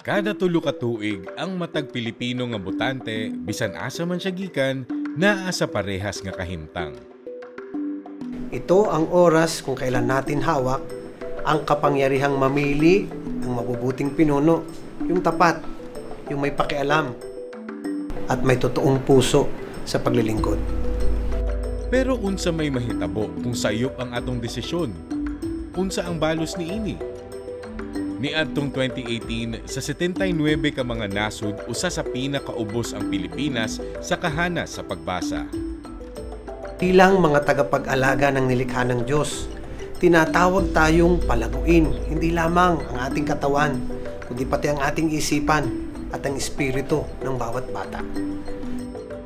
Kada tulo ka tuig ang matag Pilipino nga botante bisan asa man siya gikan naa sa parehas nga kahimtang. Ito ang oras kung kailan natin hawak ang kapangyarihang mamili ng mabubuting pinuno, yung tapat, yung may pakialam, at may totoong puso sa paglilingkod. Pero unsa may mahitabo kung sayop ang atong desisyon? Unsa ang balos ni ini? Niadtong 2018, sa 79 ka mga nasud, usa sa pinakaubos ang Pilipinas sa kahana sa pagbasa. Bilang mga tagapag-alaga ng nilikha ng Diyos, tinatawag tayong palaguin hindi lamang ang ating katawan, kundi pati ang ating isipan at ang espiritu ng bawat bata.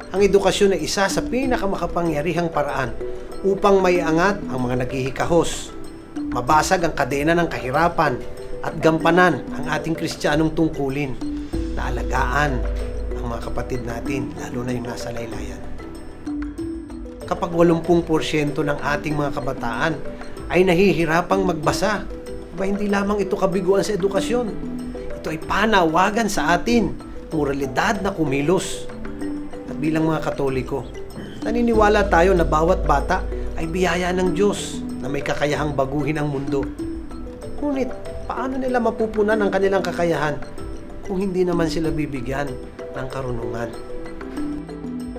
Ang edukasyon ay isa sa pinakamakapangyarihang paraan upang maiangat ang mga naghihikahos, mabasag ang kadena ng kahirapan, at gampanan ang ating Kristiyanong tungkulin na alagaan ang mga kapatid natin, lalo na yung nasa laylayan. Kapag 80% ng ating mga kabataan ay nahihirapang magbasa, hindi lamang ito kabiguan sa edukasyon. Ito ay panawagan sa atin, moralidad na kumilos. At bilang mga Katoliko, naniniwala tayo na bawat bata ay biyaya ng Diyos na may kakayahang baguhin ang mundo. Ngunit, paano nila mapupunan ang kanilang kakayahan kung hindi naman sila bibigyan ng karunungan?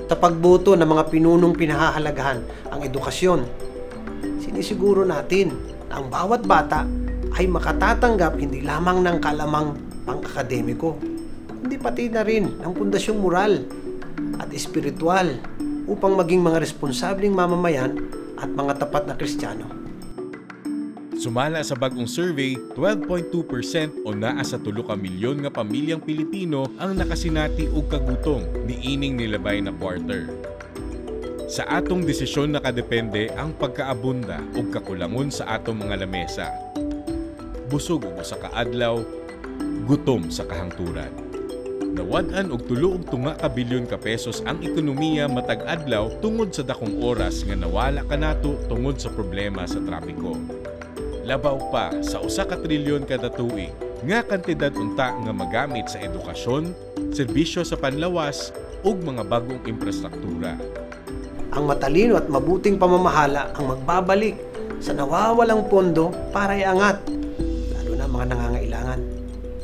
Sa pagboto ng mga pinunong pinahahalagahan ang edukasyon, sinisiguro natin na ang bawat bata ay makatatanggap hindi lamang ng kalamang pang-akademiko, kundi pati na rin ng pundasyong moral at espiritual upang maging mga responsableng mamamayan at mga tapat na Kristiyano. Sumala sa bagong survey, 12.2% o naa sa 3 ka milyon nga pamilyang Pilipino ang nakasinati og kagutong niining nilabay na quarter. Sa atong desisyon nakadepende ang pagkaabunda o kakulangon sa atong mga lamesa. Busog og usa ka adlaw, gutom sa kahangturan. Nawad-an og 3.2 bilyon ka pesos ang ekonomiya matag adlaw tungod sa dakong oras nga nawala kanato tungod sa problema sa trapiko. Labaw pa sa 1 trilyon kada tuig nga kantidad unta nga magamit sa edukasyon, serbisyo sa panlawas ug mga bagong infrastruktura. Ang matalino at mabuting pamamahala ang magbabalik sa nawawalang pondo para iangat, lalo na mga nangangailangan.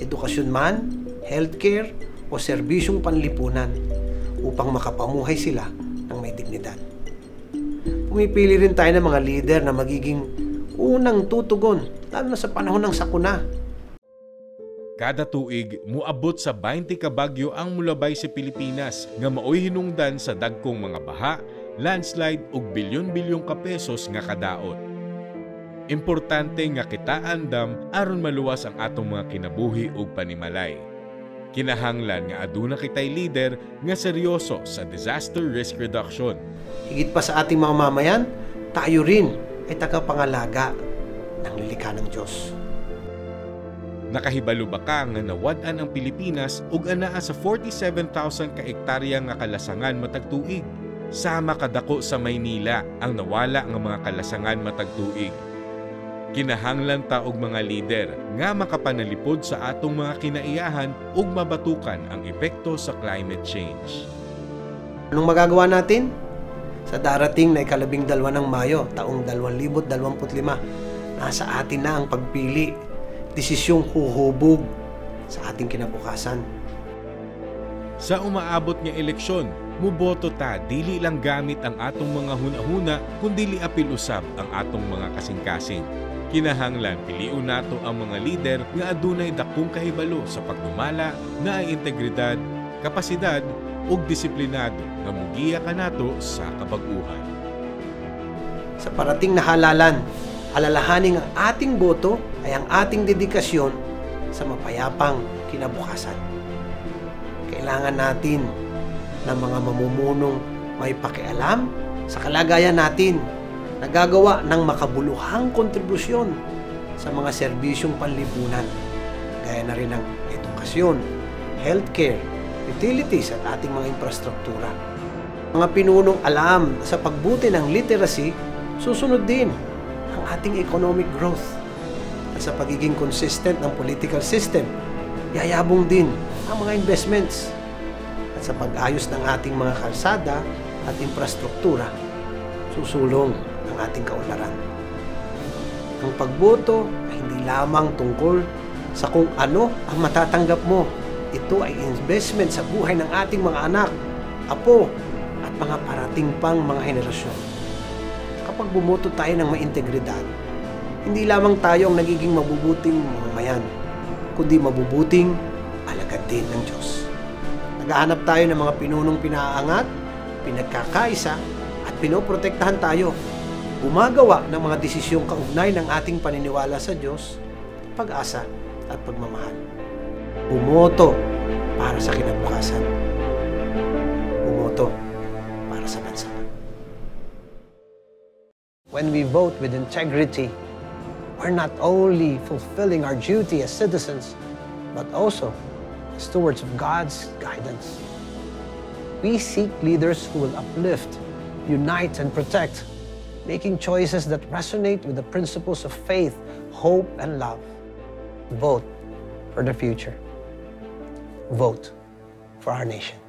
Edukasyon man, healthcare o serbisyong panlipunan upang makapamuhay sila ng may dignidad. Pumipili rin tayo ng mga leader na magiging unang tutugon, lalo na sa panahon ng sakuna. Kada tuig, muabot sa 20 ka bagyo ang mulabay sa Pilipinas nga maoy hinungdan sa dagkong mga baha, landslide ug bilyon-bilyong ka pesos nga kadaot. Importante nga kita andam aron maluwas ang atong mga kinabuhi ug panimalay. Kinahanglan nga aduna kitay leader nga seryoso sa disaster risk reduction. Higit pa sa ating mga mamayan, tayo rin ay tagapangalaga ng nilikha ng Diyos. Nakahibalo ba ka nga nawad-an ang Pilipinas ug anaa sa 47,000 ka hektarya nga kalasangan matag tuig? Sama kadako sa Maynila ang nawala nga mga kalasangan matag tuig. Kinahanglan ta og mga lider nga makapanalipod sa atong mga kinaiyahan ug mabatukan ang epekto sa climate change. Anong magagawa natin? Sa darating na ika-12 ng Mayo, taong 2025, nasa atin na ang pagpili, desisyong huhubog sa ating kinabukasan. Sa umaabot nga eleksyon, muboto ta dili lang gamit ang atong mga hunahuna kundi apil usab ang atong mga kasing-kasing. Kinahanglan piliun nato ang mga lider nga adunay dakong kahibalo sa pagdumala, naay integridad, kapasidad ug disiplinado nga mugiya kanato sa kabag-uhan. Sa parating na halalan, alalahaning ang ating boto ay ang ating dedikasyon sa mapayapang kinabukasan. Kailangan natin ng mga mamumunong may pakialam sa kalagayan natin, nagagawa ng makabuluhang kontribusyon sa mga serbisyong panlipunan, gaya na rin ng edukasyon, healthcare, utilities at ating mga infrastruktura. Mga pinunong alam sa pagbuti ng literacy, susunod din ang ating economic growth at sa pagiging consistent ng political system yayabong din ang mga investments. At sa pag-ayos ng ating mga kalsada at infrastruktura, susulong ang ating kaunlaran. Ang pagboto ay hindi lamang tungkol sa kung ano ang matatanggap mo. Ito ay investment sa buhay ng ating mga anak, apo, at mga parating pang mga henerasyon. Kapag bumoto tayo ng may integridad, hindi lamang tayo ang nagiging mabubuting mamamayan, kundi mabubuting alagad din ng Diyos. Naghahanap tayo ng mga pinunong pinaangat, pinagkakaisa, at pinoprotektahan tayo. Gumagawa ng mga desisyong kaugnay ng ating paniniwala sa Diyos, pag-asa at pagmamahal. Bumoto para sa kinabukasan. Bumoto para sa bansa. When we vote with integrity, we're not only fulfilling our duty as citizens, but also stewards of God's guidance. We seek leaders who will uplift, unite, and protect, making choices that resonate with the principles of faith, hope, and love. Vote for the future. Vote for our nation.